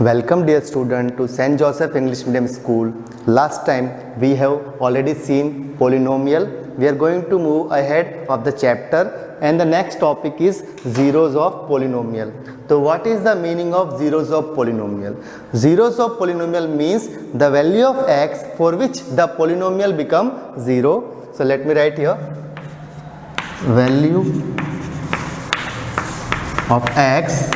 Welcome dear student to St. Joseph English Medium School. Last time we have already seen polynomial. We are going to move ahead of the chapter and the next topic is zeros of polynomial. So what is the meaning of zeros of polynomial? Zeros of polynomial means the value of x for which the polynomial become 0. So let me write here value of x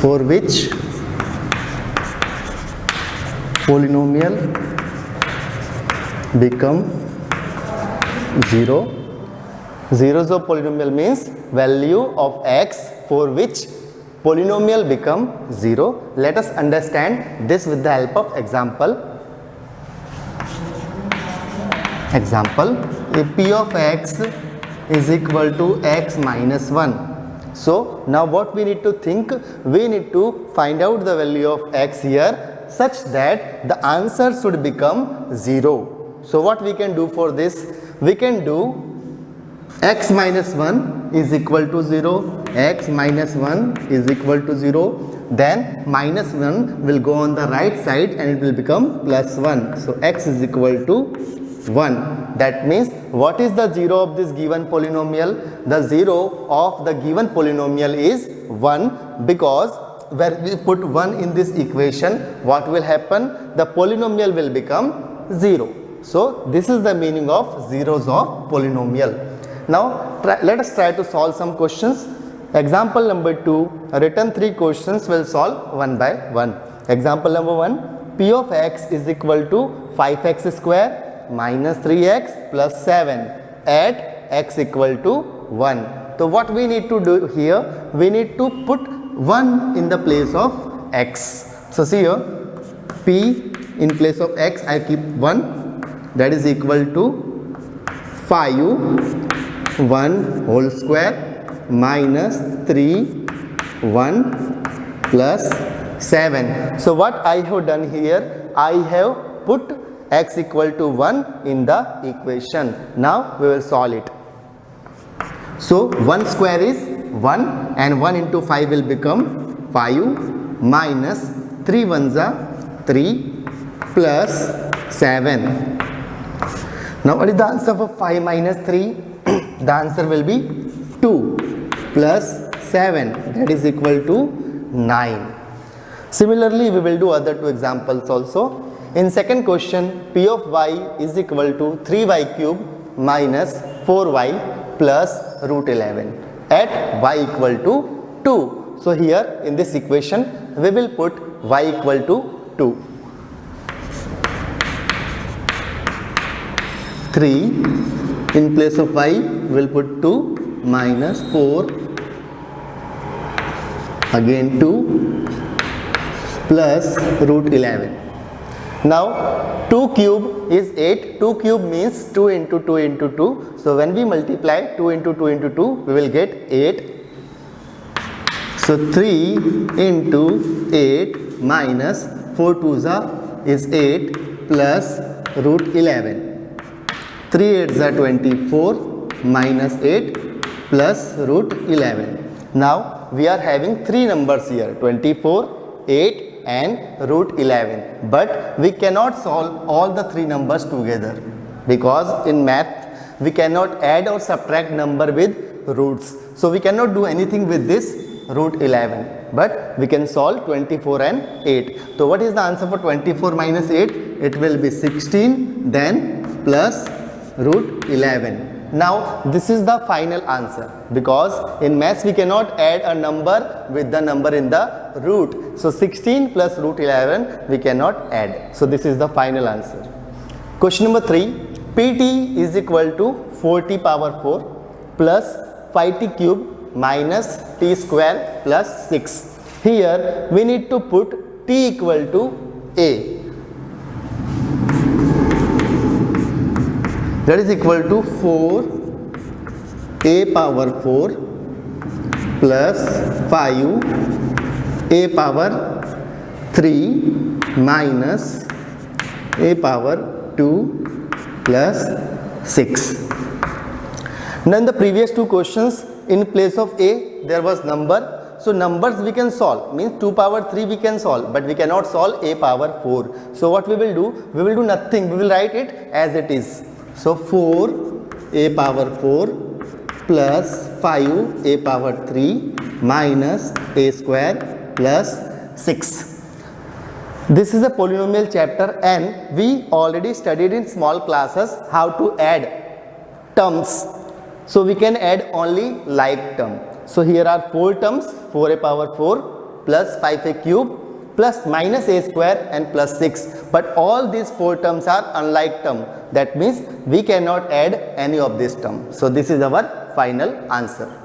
for which polynomial become 0. Zeros of polynomial means value of x for which polynomial become 0. Let us understand this with the help of example. Example, if p of x is equal to x minus 1. So now what we need to think, we need to find out the value of x here such that the answer should become 0. So what we can do for this? We can do x minus 1 is equal to 0, x minus 1 is equal to 0, then minus 1 will go on the right side and it will become plus 1. So x is equal to 1. That means what is the 0 of this given polynomial? The 0 of the given polynomial is 1, because when we put 1 in this equation, what will happen? The polynomial will become 0. So this is the meaning of zeros of polynomial. Now let us try to solve some questions. Example number 2, written 3 questions, will solve one by one. Example number 1, p of x is equal to 5x square minus 3x plus 7 at x equal to 1. So what we need to do here, we need to put 1 in the place of x. So see here, p in place of x I keep 1, that is equal to 5 1 whole square minus 3 1 plus 7. So what I have done here, I have put x equal to 1 in the equation. Now we will solve it. So 1 square is 1 and 1 into 5 will become 5 minus 3 ones are 3 plus 7. Now what is the answer for 5 minus 3? The answer will be 2 plus 7, that is equal to 9. Similarly we will do other 2 examples also. In second question, p of y is equal to 3y cube minus 4y plus root 11 at y equal to 2. So here in this equation we will put y equal to 2. 3 in place of y we will put 2 minus 4 again 2 plus root 11. Now 2 cube is 8, 2 cube means 2 into 2 into 2. So when we multiply 2 into 2 into 2, we will get 8. So 3 into 8 minus 4 2s is 8 plus root 11. 3 8s are 24 minus 8 plus root 11. Now we are having 3 numbers here, 24, 8 and root 11, but we cannot solve all the 3 numbers together, because in math we cannot add or subtract number with roots. So we cannot do anything with this root 11, but we can solve 24 and 8. So what is the answer for 24 minus 8? It will be 16, then plus root 11. Now this is the final answer, because in maths we cannot add a number with the number in the root. So 16 plus root 11 we cannot add. So this is the final answer. Question number 3, pt is equal to 4t power 4 plus 5t cube minus t square plus 6. Here we need to put t equal to a. That is equal to 4 a power 4 plus 5 a power 3 minus a power 2 plus 6. Now in the previous 2 questions, in place of a there was number, So numbers we can solve, means 2 power 3 we can solve, but we cannot solve a power 4. So what we will do? We will do nothing. We will write it as it is. So 4 a power 4 plus 5 a power 3 minus a square plus 6. This is a polynomial chapter, and we already studied in small classes how to add terms. So we can add only like term. So here are 4 terms, 4a power 4 plus 5a cube plus minus a square and plus 6. But all these 4 terms are unlike term. That means we cannot add any of these terms. So this is our final answer.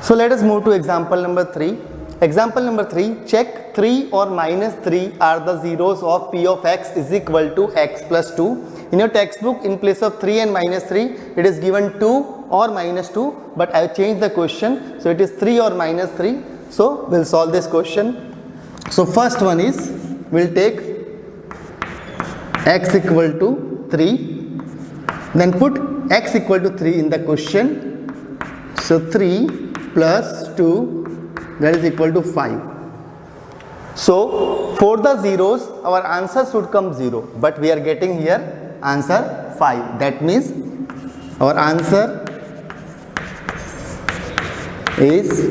So let us move to example number 3. Example number 3, check 3 or minus 3 are the zeros of p of x is equal to x plus 2. In your textbook, in place of 3 and minus 3, it is given 2 or minus 2, but I have changed the question. So it is 3 or minus 3. So we'll solve this question. So first one is, we'll take x equal to 3, then put x equal to 3 in the question. So 3 plus 2, that is equal to 5. So for the zeros, our answer should come 0, but we are getting here answer 5. That means our answer is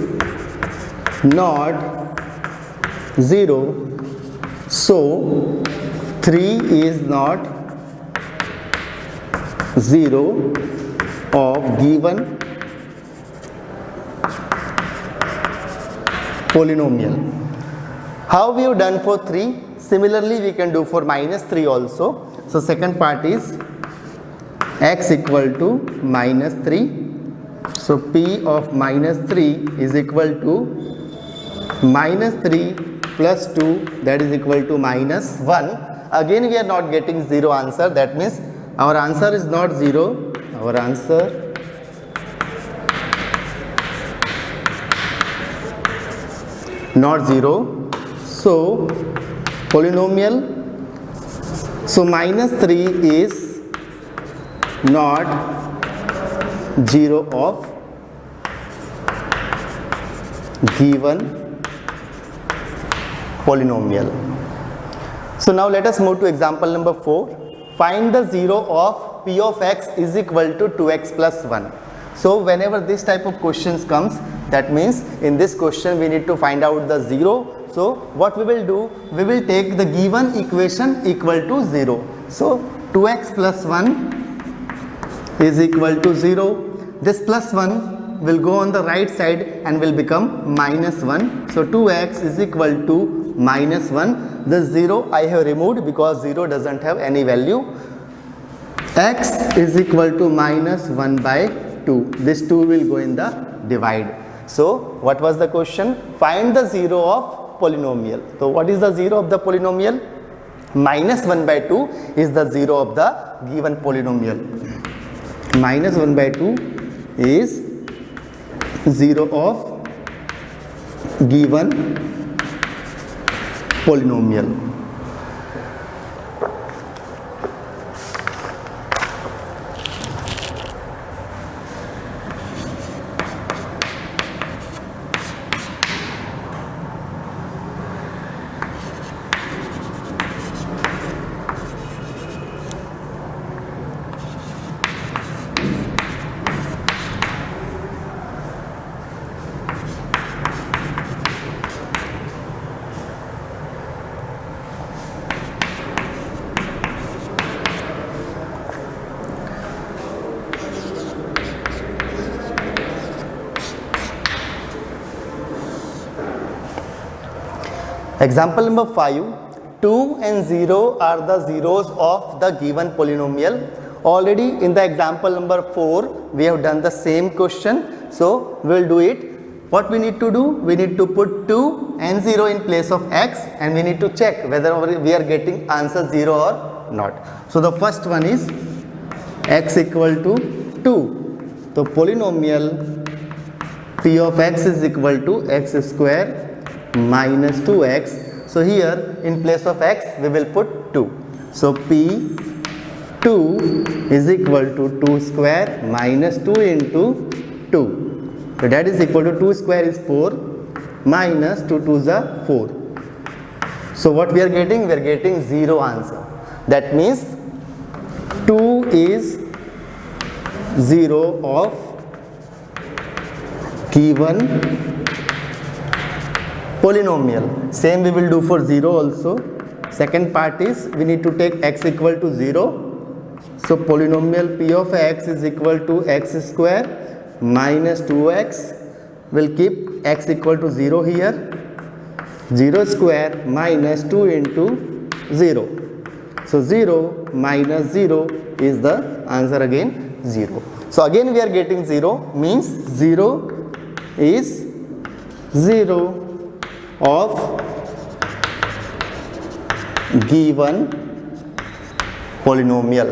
not 0. So 3 is not 0 of given polynomial. How we have done for 3, similarly we can do for minus 3 also. So second part is x equal to minus 3. So p of minus 3 is equal to minus 3 plus 2, that is equal to minus 1. Again we are not getting 0 answer. That means our answer is not 0. Our answer not 0. So polynomial, so minus 3 is not 0 of given polynomial. So now let us move to example number 4. Find the 0 of p of x is equal to 2x plus 1. So whenever this type of questions comes, that means in this question we need to find out the 0. So what we will do, we will take the given equation equal to 0. So 2x plus 1 is equal to 0. This plus 1 will go on the right side and will become minus 1. So 2x is equal to minus 1. The 0 I have removed because 0 doesn't have any value. X is equal to minus 1 by 2. This 2 will go in the divide. So what was the question? Find the 0 of polynomial. So what is the 0 of the polynomial? Minus 1 by 2 is the 0 of the given polynomial. Minus 1 by 2 is 0 of given polynomial. Example number 5, 2 and 0 are the zeros of the given polynomial. Already in the example number 4 we have done the same question, so we will do it. What we need to do? We need to put 2 and 0 in place of x, and we need to check whether we are getting answer 0 or not. So the first one is x equal to 2. So polynomial p of x is equal to x square minus 2x. So here in place of x we will put 2. So p2 is equal to 2 square minus 2 into 2. So that is equal to 2 square is 4 minus 2 2s are 4. So what we are getting? We are getting 0 answer. That means 2 is 0 of given polynomial. Same we will do for 0 also. Second part is we need to take x equal to 0. So polynomial p of x is equal to x square minus 2x. We'll keep x equal to 0 here. 0 square minus 2 into 0. So 0 minus 0 is the answer again 0. So again we are getting 0, means 0 is 0 of given polynomial.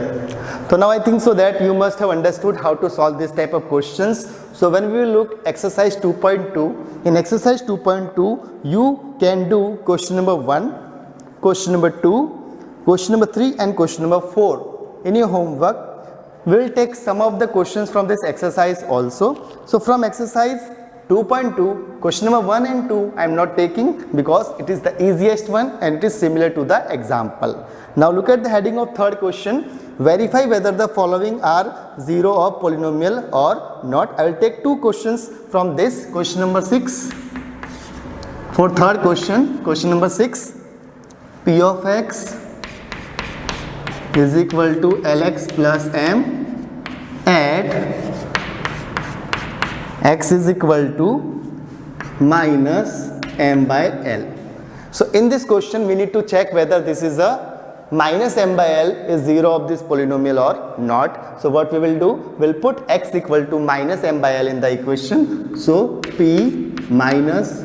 So now I think so that you must have understood how to solve this type of questions. So when we look exercise 2.2, in exercise 2.2 you can do question number 1, question number 2, question number 3 and question number 4 in your homework. We will take some of the questions from this exercise also. So from exercise 2.2, question number 1 and 2 I am not taking because it is the easiest one and it is similar to the example. Now look at the heading of third question. Verify whether the following are 0 of polynomial or not. I will take 2 questions from this. Question number 6. For third question, question number 6, p of x is equal to lx plus m at x is equal to minus m by l. So in this question we need to check whether this is a minus m by l is 0 of this polynomial or not. So what we will do, we'll put x equal to minus m by l in the equation. So p minus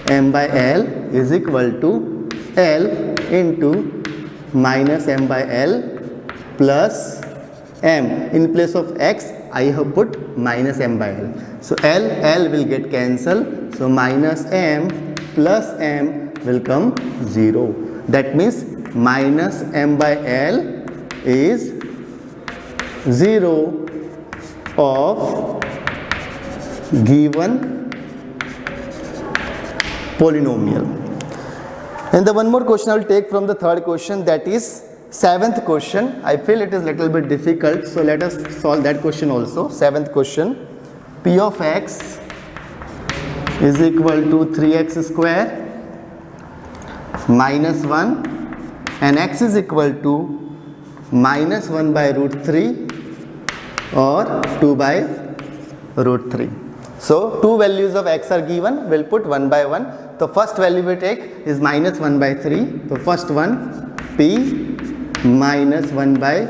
m by l is equal to l into minus m by l plus m. In place of x I have put minus m by l. So l will get cancelled. So minus m plus m will come 0. That means minus m by l is 0 of given polynomial. And the one more question I will take from the third question, that is 7th question. I feel it is little bit difficult, so let us solve that question also. 7th question, p of x is equal to 3x square minus 1 and x is equal to minus 1 by root 3 or 2 by root 3. So 2 values of x are given, we'll put 1 by 1. The first value we take is minus 1 by 3. The first one, p minus 1 by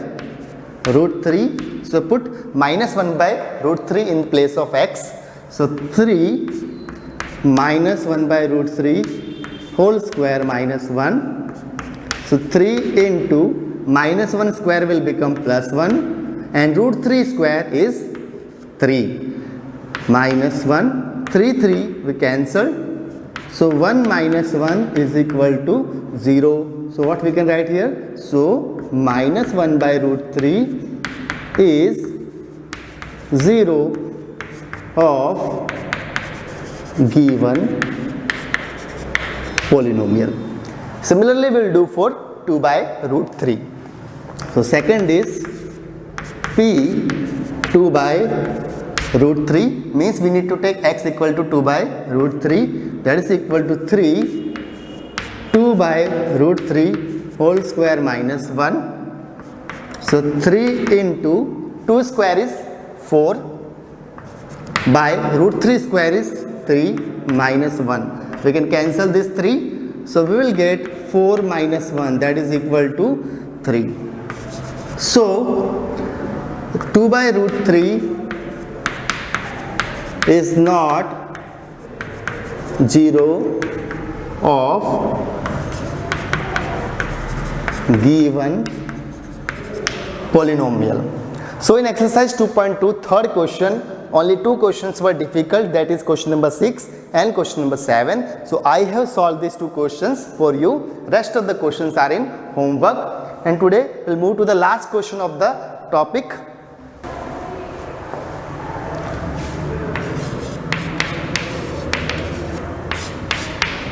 root 3. So put minus 1 by root 3 in place of x. So 3 minus 1 by root 3 whole square minus 1. So 3 into minus 1 square will become plus 1 and root 3 square is 3. Minus 1, 3 we cancel. So 1 minus 1 is equal to 0. So what we can write here? So minus 1 by root 3 is 0 of given polynomial. Similarly, we will do for 2 by root 3. So second is p 2 by root 3, means we need to take x equal to 2 by root 3, that is equal to 3 2 by root 3 whole square minus 1. So 3 into 2 square is 4 by root 3 square is 3 minus 1. We can cancel this 3. So we will get 4 minus 1, that is equal to 3. So 2 by root 3 is not 0 of given polynomial. So in exercise 2.2, third question, only two questions were difficult, that is question number 6 and question number 7. So I have solved these two questions for you. Rest of the questions are in homework. And today we'll move to the last question of the topic.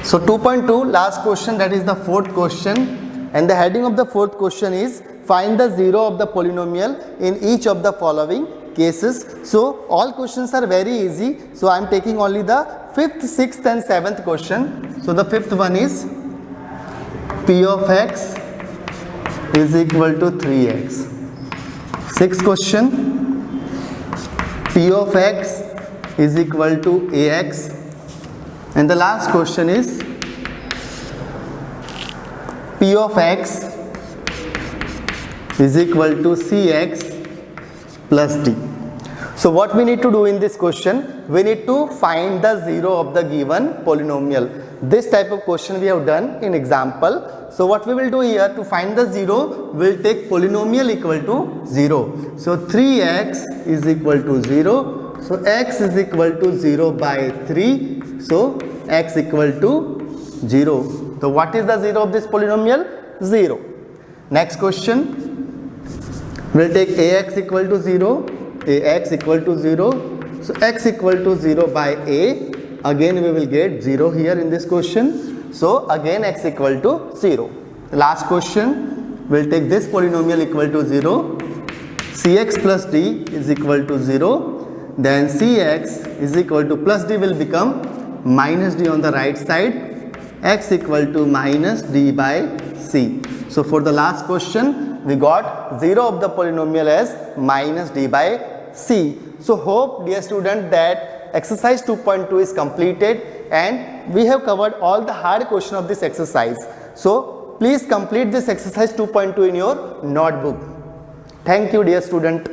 So 2.2, last question, that is the fourth question, and the heading of the fourth question is find the zero of the polynomial in each of the following cases. So all questions are very easy. So I am taking only the 5th, 6th and 7th question. So the 5th one is p of x is equal to 3x. 6th question, p of x is equal to ax. And the last question is p of x is equal to cx plus d. So what we need to do in this question, we need to find the zero of the given polynomial. This type of question we have done in example. So what we will do here, to find the zero, we will take polynomial equal to 0. So 3x is equal to 0. So x is equal to 0 by 3. So x equal to 0. So what is the zero of this polynomial? 0. Next question, we will take ax equal to 0. Ax equal to 0. So x equal to 0 by a. Again we will get 0 here in this question. So again x equal to 0. Last question, we will take this polynomial equal to 0. Cx plus d is equal to 0. Then cx is equal to plus d will become minus d on the right side. X equal to minus d by c. So for the last question, we got 0 of the polynomial as minus d by c. So hope, dear student, that exercise 2.2 is completed and we have covered all the hard question of this exercise. So please complete this exercise 2.2 in your notebook. Thank you, dear student.